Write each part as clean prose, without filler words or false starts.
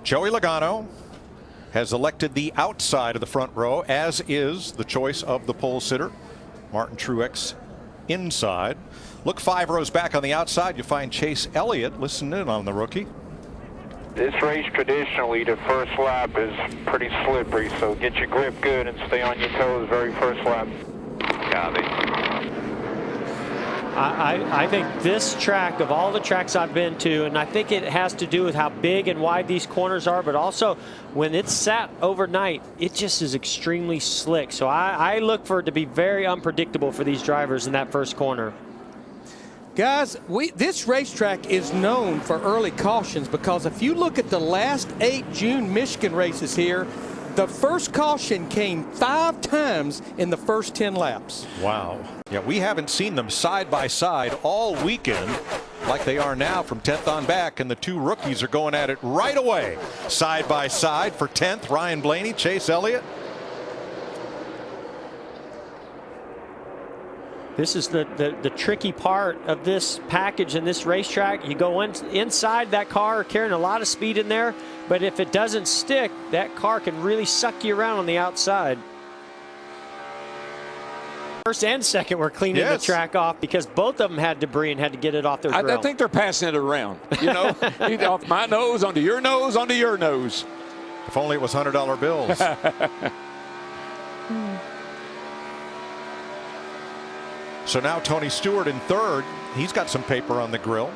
Joey Logano has elected the outside of the front row, as is the choice of the pole sitter, Martin Truex, inside. Look 5 rows back on the outside, you find Chase Elliott. Listen in on the rookie. This race, traditionally, the first lap is pretty slippery, so get your grip good and stay on your toes very first lap. I think this track, of all the tracks I've been to, and I think it has to do with how big and wide these corners are, but also when it's sat overnight, it just is extremely slick. So I look for it to be very unpredictable for these drivers in that first corner. Guys, this racetrack is known for early cautions, because if you look at the last 8 June Michigan races here, the first caution came 5 times in the first 10 laps. Wow. Yeah, we haven't seen them side by side all weekend like they are now from 10th on back, and the 2 rookies are going at it right away. Side by side for 10th, Ryan Blaney, Chase Elliott. This is the tricky part of this package and this racetrack. You go inside that car carrying a lot of speed in there, but if it doesn't stick, that car can really suck you around on the outside. First and second were cleaning the track off because both of them had debris and had to get it off their grill. I think they're passing it around. You know, off my nose, onto your nose, onto your nose. If only it was $100 bills. So now Tony Stewart in third. He's got some paper on the grill.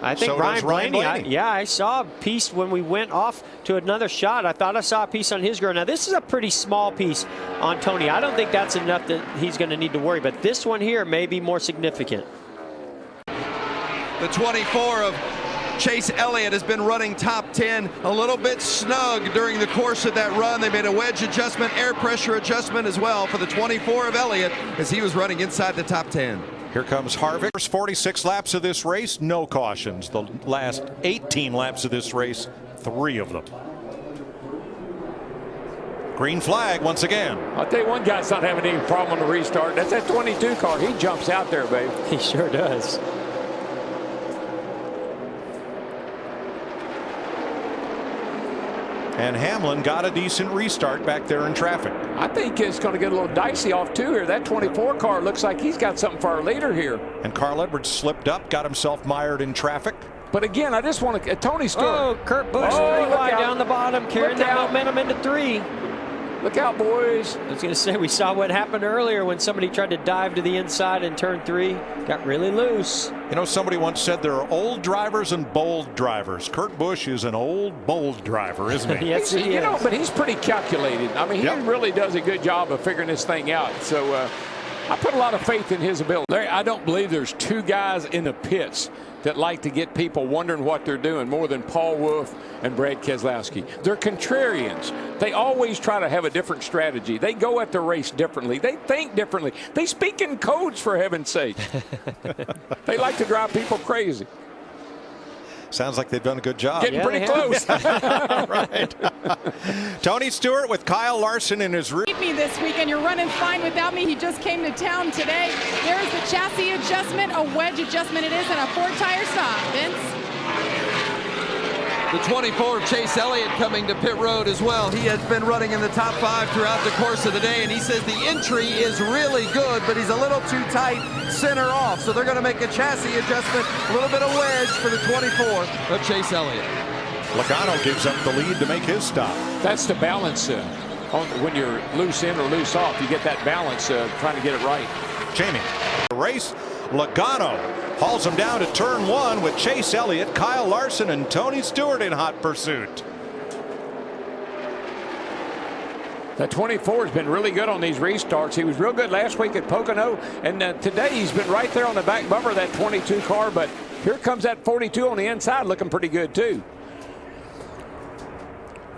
I think so Ryan Blaney. Blaney. I saw a piece when we went off to another shot. I thought I saw a piece on his grill. Now, this is a pretty small piece on Tony. I don't think that's enough that he's going to need to worry. But this one here may be more significant. The 24 of Chase Elliott has been running top 10 a little bit snug during the course of that run. They made a wedge adjustment, air pressure adjustment as well for the 24 of Elliott as he was running inside the top 10. Here comes Harvick. First 46 laps of this race, no cautions. The last 18 laps of this race, 3 of them. Green flag once again. I'll tell you, one guy's not having any problem on the restart. That's that 22 car. He jumps out there, babe. He sure does. And Hamlin got a decent restart back there in traffic. I think it's going to get a little dicey off too here. That 24 car looks like he's got something for our leader here. And Carl Edwards slipped up, got himself mired in traffic. But again, I just want to Tony Stewart. Oh, Kurt Busch 3 wide down the bottom, carrying that momentum into 3. Look out, boys. I was going to say, we saw what happened earlier when somebody tried to dive to the inside in turn 3. Got really loose. You know, somebody once said there are old drivers and bold drivers. Kurt Busch is an old, bold driver, isn't he? Yes, he is. You know, but he's pretty calculated. I mean, he really does a good job of figuring this thing out. So I put a lot of faith in his ability. Larry, I don't believe there's 2 guys in the pits that like to get people wondering what they're doing more than Paul Wolfe and Brad Keselowski. They're contrarians. They always try to have a different strategy. They go at the race differently. They think differently. They speak in codes, for heaven's sake. They like to drive people crazy. Sounds like they've done a good job. Getting pretty close. Right. Tony Stewart with Kyle Larson in his rear. Me this weekend. You're running fine without me. He just came to town today. There's the chassis adjustment, a wedge adjustment it is, and a 4-tire stop. Vince? The 24 of Chase Elliott coming to pit road as well. He has been running in the top 5 throughout the course of the day, and he says the entry is really good, but he's a little too tight center off. So they're going to make a chassis adjustment, a little bit of wedge for the 24 of Chase Elliott. Logano gives up the lead to make his stop. That's the balance when you're loose in or loose off. You get that balance trying to get it right. Jamie, the race, Logano hauls him down to turn 1 with Chase Elliott, Kyle Larson, and Tony Stewart in hot pursuit. That 24 has been really good on these restarts. He was real good last week at Pocono, and today he's been right there on the back bumper of that 22 car, but here comes that 42 on the inside looking pretty good too.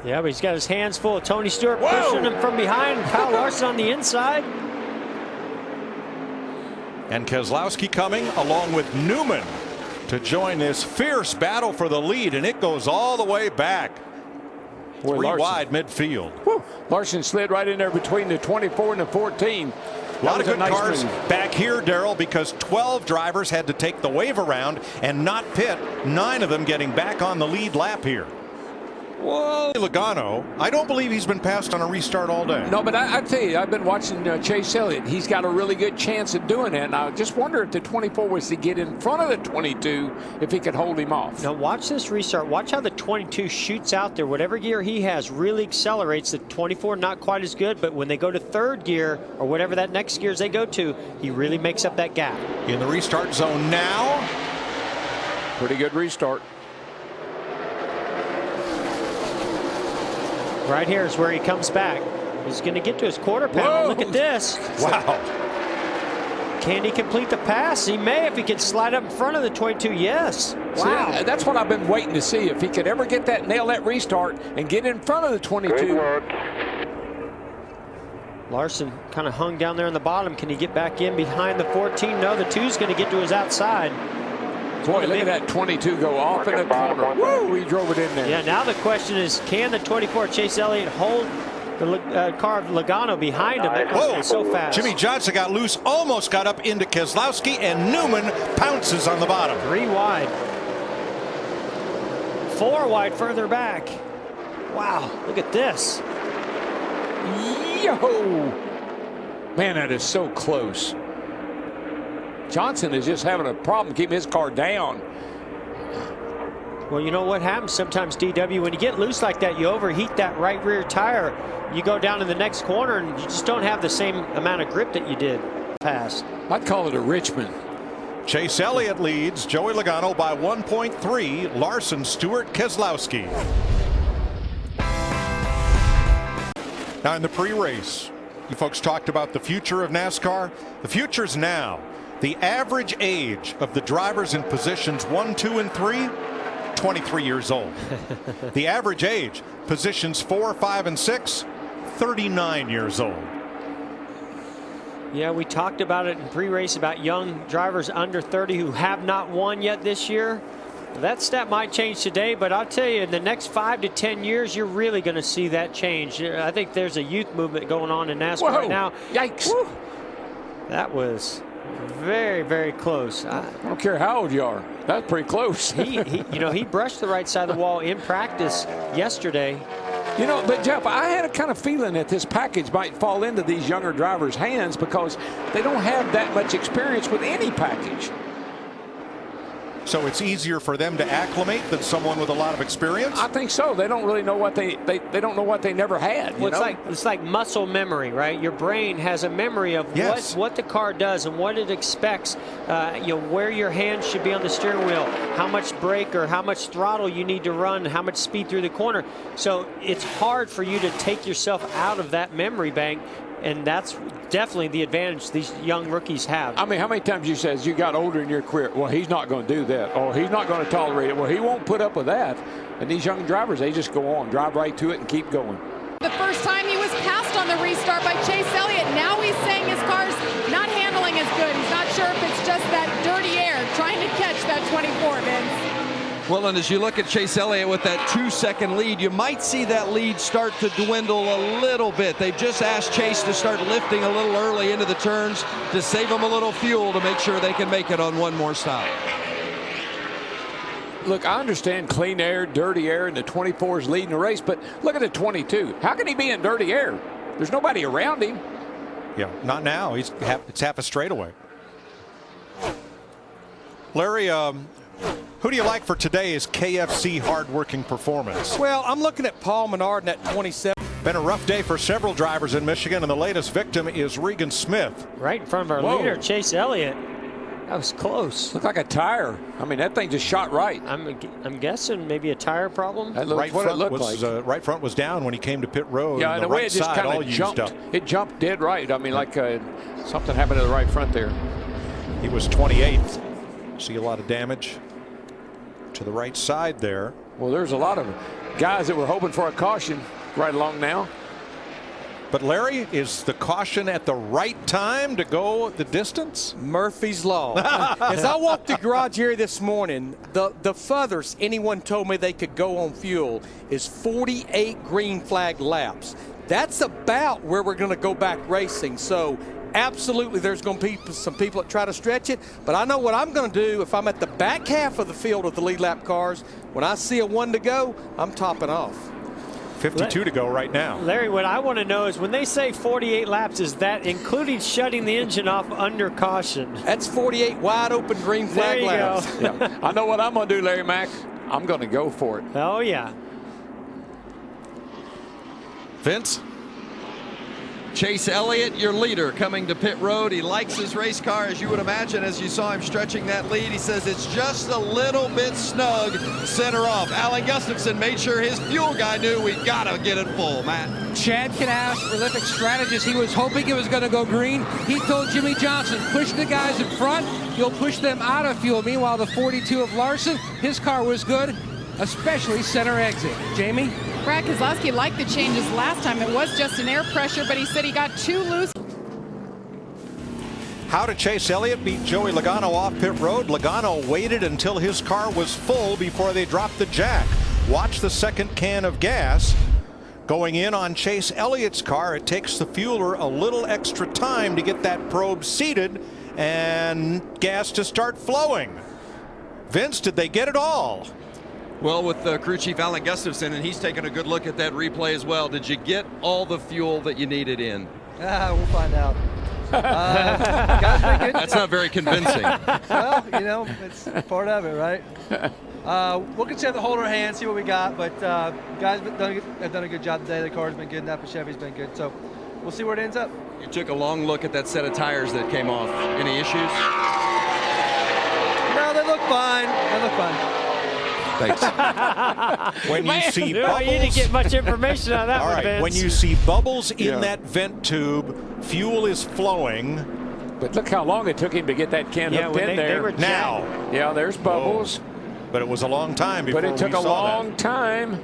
Yeah, but he's got his hands full of Tony Stewart pushing him from behind, Kyle Larson on the inside. And Keselowski coming along with Newman to join this fierce battle for the lead, and it goes all the way back. Boy, 3 wide midfield. Larson slid right in there between the 24 and the 14. A lot of good nice cars move. back here, Darrell, because 12 drivers had to take the wave around and not pit. 9 of them getting back on the lead lap here. Whoa. Logano, I don't believe he's been passed on a restart all day. No, but I tell you, I've been watching Chase Elliott. He's got a really good chance of doing that. And I just wonder if the 24 was to get in front of the 22, if he could hold him off. Now watch this restart. Watch how the 22 shoots out there. Whatever gear he has really accelerates. The 24 not quite as good, but when they go to third gear or whatever that next gears they go to, he really makes up that gap. In the restart zone now. Pretty good restart. Right here is where he comes back. He's going to get to his quarter panel. Whoa. Look at this. Wow. Can he complete the pass? He may if he can slide up in front of the 22. Yes. Wow. See, that's what I've been waiting to see. If he could ever get that, nail that restart and get in front of the 22. Good work. Larson kind of hung down there in the bottom. Can he get back in behind the 14? No, the 2's going to get to his outside. Boy, look at that 22 go off in the corner. Woo, he drove it in there. Yeah, now the question is, can the 24 Chase Elliott hold the car of Logano behind him? That Whoa, was so fast. Jimmy Johnson got loose, almost got up into Keselowski, and Newman pounces on the bottom. 3 wide. 4 wide further back. Wow, look at this. Yo! Man, that is so close. Johnson is just having a problem keeping his car down. Well, you know what happens sometimes, DW, when you get loose like that, you overheat that right rear tire. You go down to the next corner and you just don't have the same amount of grip that you did past. I'd call it a Richmond. Chase Elliott leads Joey Logano by 1.3. Larson, Stewart, Keselowski. Now in the pre-race, you folks talked about the future of NASCAR. The future's now. The average age of the drivers in positions 1, 2, and 3, 23 years old. The average age, positions 4, 5, and 6, 39 years old. Yeah, we talked about it in pre-race about young drivers under 30 who have not won yet this year. That stat might change today, but I'll tell you, in the next 5 to 10 years, you're really going to see that change. I think there's a youth movement going on in NASCAR right now. Yikes. Woo. That was very, very close. I don't care how old you are. That's pretty close. he brushed the right side of the wall in practice yesterday. You know, but Jeff, I had a kind of feeling that this package might fall into these younger drivers' hands because they don't have that much experience with any package. So it's easier for them to acclimate than someone with a lot of experience? I think so. They don't really know what they don't know what they never had. Well, it's like muscle memory, right? Your brain has a memory of what the car does and what it expects. Where your hands should be on the steering wheel, how much brake or how much throttle you need to run, how much speed through the corner. So it's hard for you to take yourself out of that memory bank. And that's definitely the advantage these young rookies have. I mean, how many times you said as you got older in your career, well, he's not going to do that. Oh, he's not going to tolerate it. Well, he won't put up with that. And these young drivers, they just go on, drive right to it and keep going. The first time he was passed on the restart by Chase Elliott. Now he's saying his car's not handling as good. He's not sure if it's just that dirty air trying to catch that 24, Vince. Well, and as you look at Chase Elliott with that 2-second lead, you might see that lead start to dwindle a little bit. They've just asked Chase to start lifting a little early into the turns to save them a little fuel to make sure they can make it on one more stop. Look, I understand clean air, dirty air, and the 24 is leading the race, but look at the 22. How can he be in dirty air? There's nobody around him. Yeah, not now. It's half a straightaway. Larry, who do you like for today's KFC hardworking performance? Well, I'm looking at Paul Menard in that 27. Been a rough day for several drivers in Michigan, and the latest victim is Regan Smith. Right in front of our leader, Chase Elliott. That was close. Looked like a tire. I mean, that thing just shot right. I'm guessing maybe a tire problem. That looked what it looked like. Right front was down when he came to pit road. Yeah, and the way it just kind of jumped. It jumped dead right. I mean, like something happened to the right front there. He was 28th. See a lot of damage to the right side there. Well, there's a lot of guys that were hoping for a caution right along now. But Larry, is the caution at the right time to go the distance? Murphy's Law. As I walked the garage area this morning, the furthest anyone told me they could go on fuel is 48 green flag laps. That's about where we're going to go back racing. So Absolutely, there's going to be some people that try to stretch it, but I know what I'm going to do if I'm at the back half of the field of the lead lap cars. When I see a 1 to go, I'm topping off. 52 to go right now. Larry, what I want to know is when they say 48 laps, is that including shutting the engine off under caution? That's 48 wide open green flag laps. Yeah. I know what I'm going to do, Larry Mack. I'm going to go for it. Oh, yeah. Vince? Chase Elliott, your leader, coming to pit road. He likes his race car, as you would imagine, as you saw him stretching that lead. He says it's just a little bit snug center off. Alan Gustafson made sure his fuel guy knew we got to get it full, Matt. Chad Knaus, prolific strategist. He was hoping it was going to go green. He told Jimmy Johnson, push the guys in front. You'll push them out of fuel. Meanwhile, the 42 of Larson, his car was good, especially center exit. Jamie? Brad Keselowski liked the changes last time. It was just an air pressure, but he said he got too loose. How did Chase Elliott beat Joey Logano off pit road? Logano waited until his car was full before they dropped the jack. Watch the second can of gas going in on Chase Elliott's car. It takes the fueler a little extra time to get that probe seated and gas to start flowing. Vince, did they get it all? Well, with crew chief Alan Gustafson, and he's taking a good look at that replay as well. Did you get all the fuel that you needed in? We'll find out. Guys been good. That's not very convincing. Well, you know, it's part of it, right? We'll continue to hold our hands, see what we got, but guys have done a good job today. The car's been good enough, and Chevy's been good, so we'll see where it ends up. You took a long look at that set of tires that came off. Any issues? No, they look fine. They look fine. Thanks. When you see bubbles, you didn't get much information on that all one, right, Vince. when you see bubbles in that vent tube, fuel is flowing. But look how long it took him to get that can hooked in there. They were Now. Yeah, there's bubbles. Whoa. But it was a long time before But it took we a saw long time.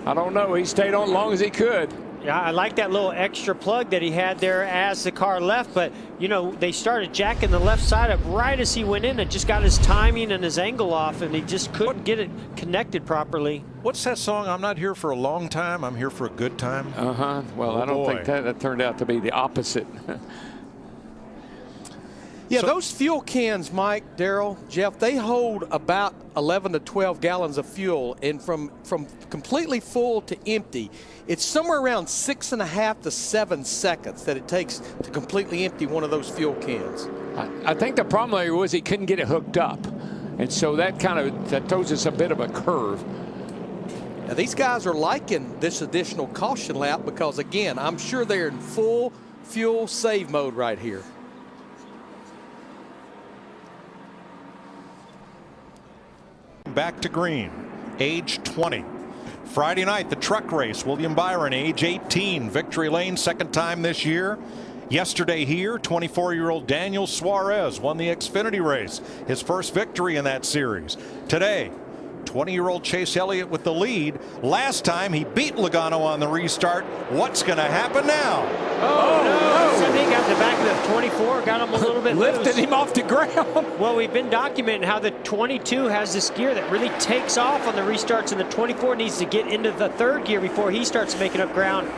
I don't know. He stayed on as long as he could. Yeah, I like that little extra plug that he had there as the car left, but you know, they started jacking the left side up right as he went in and just got his timing and his angle off, and he just couldn't get it connected properly. What's that song? I'm not here for a long time. I'm here for a good time. Well, I don't think that turned out to be the opposite. Yeah, those fuel cans, Mike, Darrell, Jeff, they hold about 11 to 12 gallons of fuel, and from completely full to empty, it's somewhere around 6.5 to 7 seconds that it takes to completely empty one of those fuel cans. I think the problem there was he couldn't get it hooked up, and so that throws us a bit of a curve. Now, these guys are liking this additional caution lap because, again, I'm sure they're in full fuel save mode right here. Back to green, age 20. Friday night, the truck race. William Byron, age 18, victory lane, second time this year. Yesterday here, 24-year-old Daniel Suarez won the Xfinity race, his first victory in that series. Today, 20-year-old Chase Elliott with the lead. Last time he beat Logano on the restart. What's going to happen now? Oh, no. So he got the back of the 24, got him a little bit Lifted loose. him off the ground. Well, we've been documenting how the 22 has this gear that really takes off on the restarts, and the 24 needs to get into the third gear before he starts making up ground.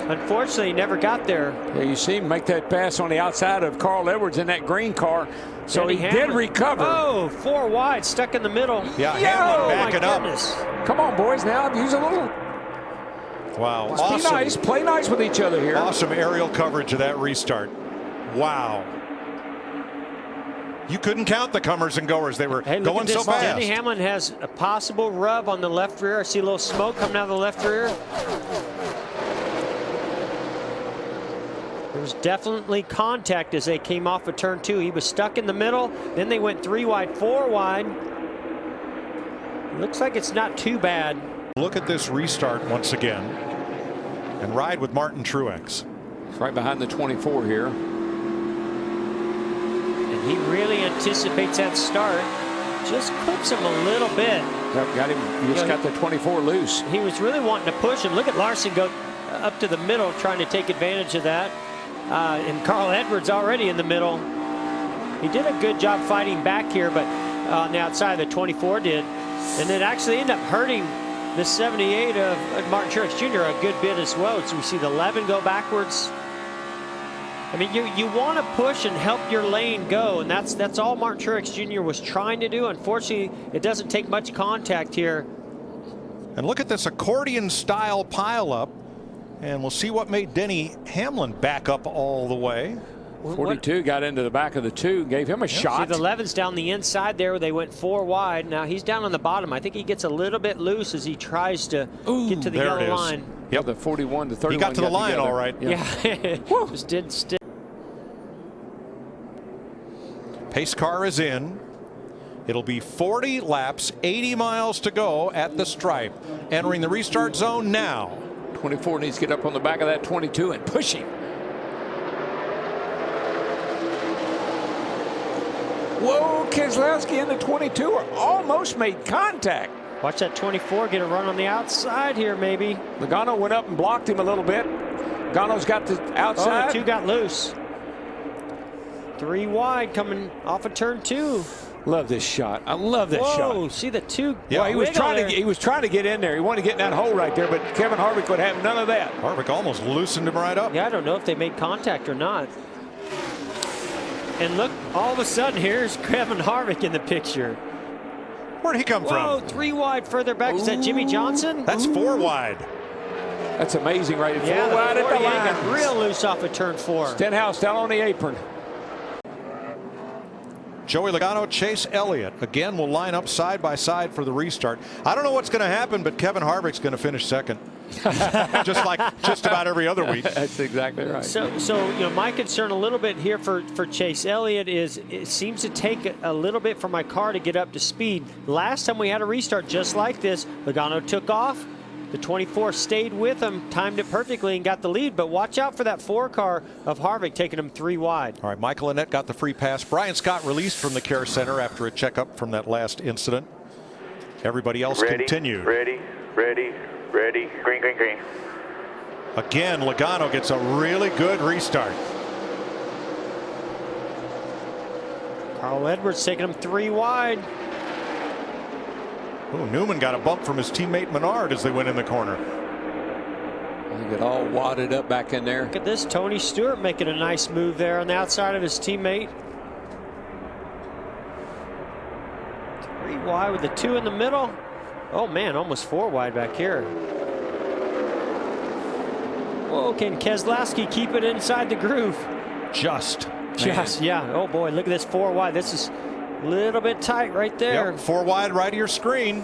Unfortunately, he never got there. Yeah, you see him make that pass on the outside of Carl Edwards in that green car. So he did recover. Oh, 4 wide, stuck in the middle. Yeah, Hamlin backing up. Goodness. Come on, boys, now use a little. Wow, Let's awesome. play nice with each other here. Awesome aerial coverage of that restart. Wow. You couldn't count the comers and goers. They were going so fast. Denny Hamlin has a possible rub on the left rear. I see a little smoke coming out of the left rear. There was definitely contact as they came off of turn 2. He was stuck in the middle. Then they went 3 wide, 4 wide. Looks like it's not too bad. Look at this restart once again and ride with Martin Truex. It's right behind the 24 here. And he really anticipates that start. Just clips him a little bit. Got him. He just got the 24 loose. He was really wanting to push, and look at Larson go up to the middle trying to take advantage of that. And Carl Edwards already in the middle. He did a good job fighting back here, but on the outside the 24 did. And it actually ended up hurting the 78 of Martin Truex Jr. a good bit as well. So we see the 11 go backwards. I mean, you want to push and help your lane go, and that's all Martin Truex Jr. was trying to do. Unfortunately, it doesn't take much contact here. And look at this accordion-style pileup, and we'll see what made Denny Hamlin back up all the way. 42 got into the back of the 2, gave him a shot. See, the 11's down the inside there. They went 4 wide. Now he's down on the bottom. I think he gets a little bit loose as he tries to get to the yellow line. Yep, the 41 to 31. He got to the line all right. Yeah, just didn't stick. Pace car is in. It'll be 40 laps, 80 miles to go at the stripe. Entering the restart zone now. 24 needs to get up on the back of that 22 and push him. Whoa, Keselowski and the 22 are almost made contact. Watch that 24 get a run on the outside here, maybe. Logano went up and blocked him a little bit. Logano's got the outside. Oh, the 2 got loose. 3 wide coming off of turn 2. Love this shot. I love this shot. Whoa, see the 2. Yeah, he was trying to get in there. He wanted to get in that hole right there, but Kevin Harvick would have none of that. Harvick almost loosened him right up. Yeah, I don't know if they made contact or not. And look, all of a sudden, here's Kevin Harvick in the picture. Where'd he come Whoa, from? 3 wide further back. Is that Jimmy Johnson? That's 4 wide. That's amazing, right? 4 Yeah, wide at the line. got real loose off of turn 4. Stenhouse down on the apron. Joey Logano, Chase Elliott again will line up side by side for the restart. I don't know what's going to happen, but Kevin Harvick's going to finish second. Just like just about every other week. That's exactly right. So you know, my concern a little bit here for Chase Elliott is it seems to take a little bit for my car to get up to speed. Last time we had a restart just like this, Logano took off. The 24 stayed with him, timed it perfectly, and got the lead. But watch out for that 4 car of Harvick taking him 3 wide. All right, Michael Annett got the free pass. Brian Scott released from the care center after a checkup from that last incident. Everybody else continued. Ready. Green. Again, Logano gets a really good restart. Carl Edwards taking him 3 wide. Ooh, Newman got a bump from his teammate Menard as they went in the corner. He got all wadded up back in there. Look at this, Tony Stewart making a nice move there on the outside of his teammate. 3 wide with the 2 in the middle. Oh man, almost 4 wide back here. Whoa, can Keselowski keep it inside the groove? Just, yeah. Oh boy, look at this 4 wide. This is a little bit tight right there. Yep, 4 wide right of your screen.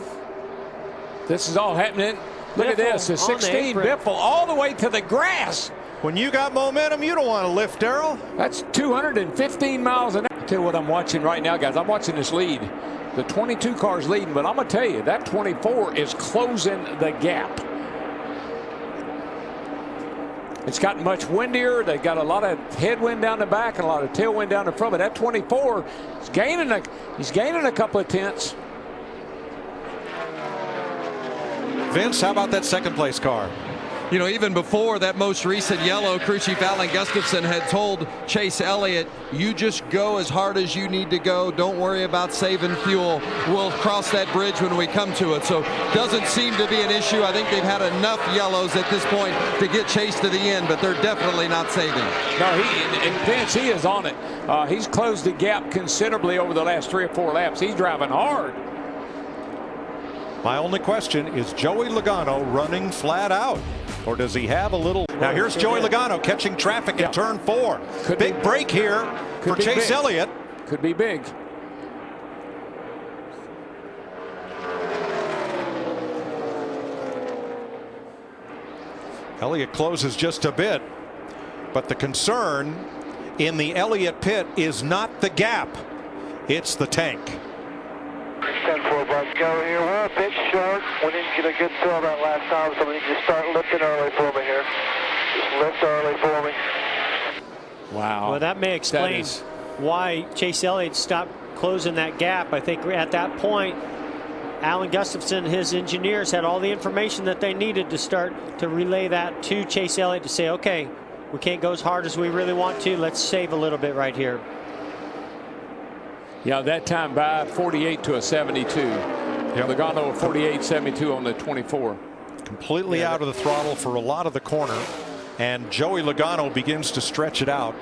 This is all happening. Look at this, a 16 Biffle all the way to the grass. When you got momentum, you don't want to lift, Darrell. That's 215 miles an hour. I'll tell you what I'm watching right now, guys. I'm watching this lead. The 22 car's leading, but I'm going to tell you, that 24 is closing the gap. It's gotten much windier. They've got a lot of headwind down the back and a lot of tailwind down the front. But that 24 is gaining a couple of tenths. Vince, how about that second place car? You know, even before that most recent yellow, crew chief Alan Gustafson had told Chase Elliott, you just go as hard as you need to go. Don't worry about saving fuel. We'll cross that bridge when we come to it. So doesn't seem to be an issue. I think they've had enough yellows at this point to get Chase to the end, but they're definitely not saving. No, and Vince, he is on it. He's closed the gap considerably over the last 3 or 4 laps. He's driving hard. My only question is Joey Logano running flat out, or does he have a little? Now here's Joey Logano catching traffic in turn 4. Big break here for Chase Elliott. Could be big. Elliott closes just a bit, but the concern in the Elliott pit is not the gap, it's the tank. 10-4 about to go here. We're a bit short. We didn't get a good throw that last time, so we need to start lifting early for me here. Just lift early for me. Wow. Well, that may explain why Chase Elliott stopped closing that gap. I think at that point, Alan Gustafson and his engineers had all the information that they needed to start to relay that to Chase Elliott to say, okay, we can't go as hard as we really want to. Let's save a little bit right here. Yeah, that time by 48 to a 72. Logano 48-72 on the 24. Completely out of the throttle for a lot of the corner, and Joey Logano begins to stretch it out.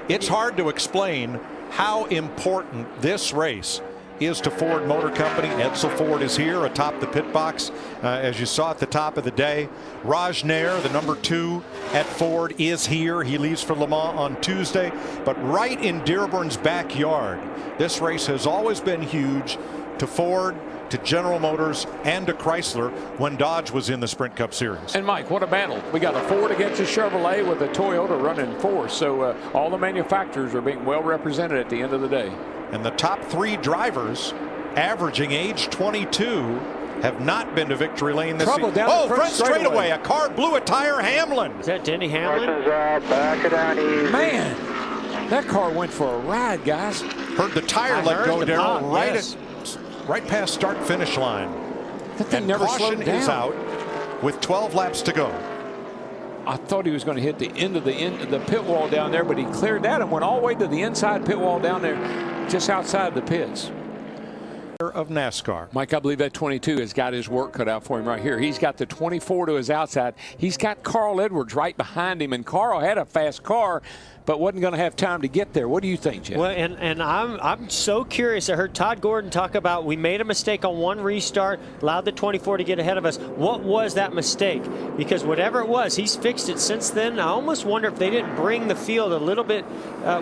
It's hard to explain how important this race is to Ford Motor Company. Edsel Ford is here atop the pit box, as you saw at the top of the day. Raj Nair, the number 2 at Ford, is here. He leaves for Le Mans on Tuesday. But right in Dearborn's backyard, this race has always been huge to Ford, to General Motors, and to Chrysler when Dodge was in the Sprint Cup Series. And Mike, what a battle. We got a Ford against a Chevrolet with a Toyota running fourth. So all the manufacturers are being well represented at the end of the day. And the top 3 drivers, averaging age 22, have not been to victory lane this season. Oh, front straightaway. A car blew a tire. Hamlin. Is that Denny Hamlin? Back it down easy. Man, that car went for a ride, guys. Heard the tire let go, Darrell, right past start-finish line. That thing never slowed down. Is out with 12 laps to go. I thought he was going to hit the end of the pit wall down there, but he cleared that and went all the way to the inside pit wall down there, just outside the pits. Of NASCAR. Mike, I believe that 22 has got his work cut out for him right here. He's got the 24 to his outside. He's got Carl Edwards right behind him, and Carl had a fast car, but wasn't going to have time to get there. What do you think, Jeff? Well, and I'm so curious. I heard Todd Gordon talk about we made a mistake on one restart, allowed the 24 to get ahead of us. What was that mistake? Because whatever it was, he's fixed it since then. I almost wonder if they didn't bring the field a little bit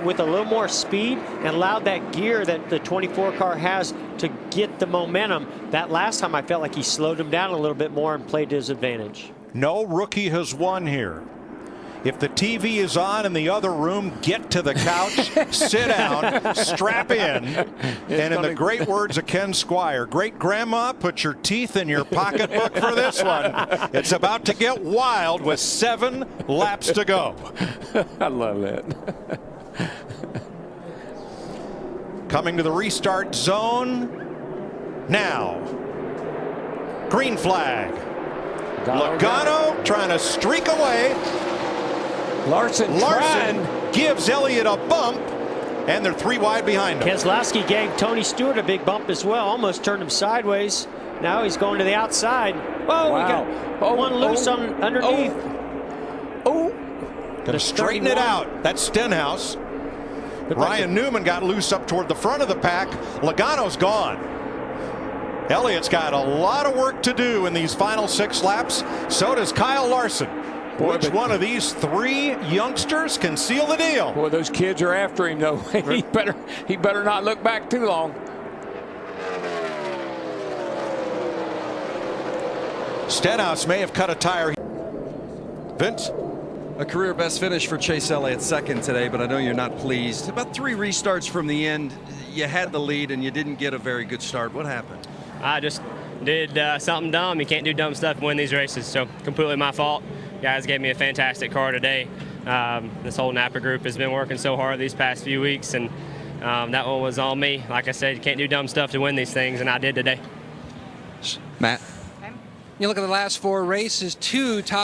with a little more speed and allowed that gear that the 24 car has to get the momentum. That last time I felt like he slowed him down a little bit more and played to his advantage. No rookie has won here. If the TV is on in the other room, get to the couch, sit down, strap in, and in the great words of Ken Squire, great grandma, put your teeth in your pocketbook for this one. It's about to get wild with 7 laps to go. I love that. Coming to the restart zone now. Green flag. Logano trying to streak away. Larson gives Elliott a bump, and they're 3 wide behind him. Keselowski gave Tony Stewart a big bump as well, almost turned him sideways. Now he's going to the outside. Whoa, we got one loose on underneath. Gonna straighten it out. That's Stenhouse. Ryan Newman got loose up toward the front of the pack. Logano's gone. Elliott's got a lot of work to do in these final 6 laps. So does Kyle Larson. Which one of these 3 youngsters can seal the deal? Boy, those kids are after him, though. he better not look back too long. Stenhouse may have cut a tire. Vince? A career best finish for Chase Elliott, second today, but I know you're not pleased. About 3 restarts from the end. You had the lead and you didn't get a very good start. What happened? I just did something dumb. You can't do dumb stuff and win these races, so completely my fault. Guys gave me a fantastic car today. This whole Napa group has been working so hard these past few weeks, and that one was on me. Like I said, you can't do dumb stuff to win these things, and I did today. Matt? You look at the last 4 races, 2 top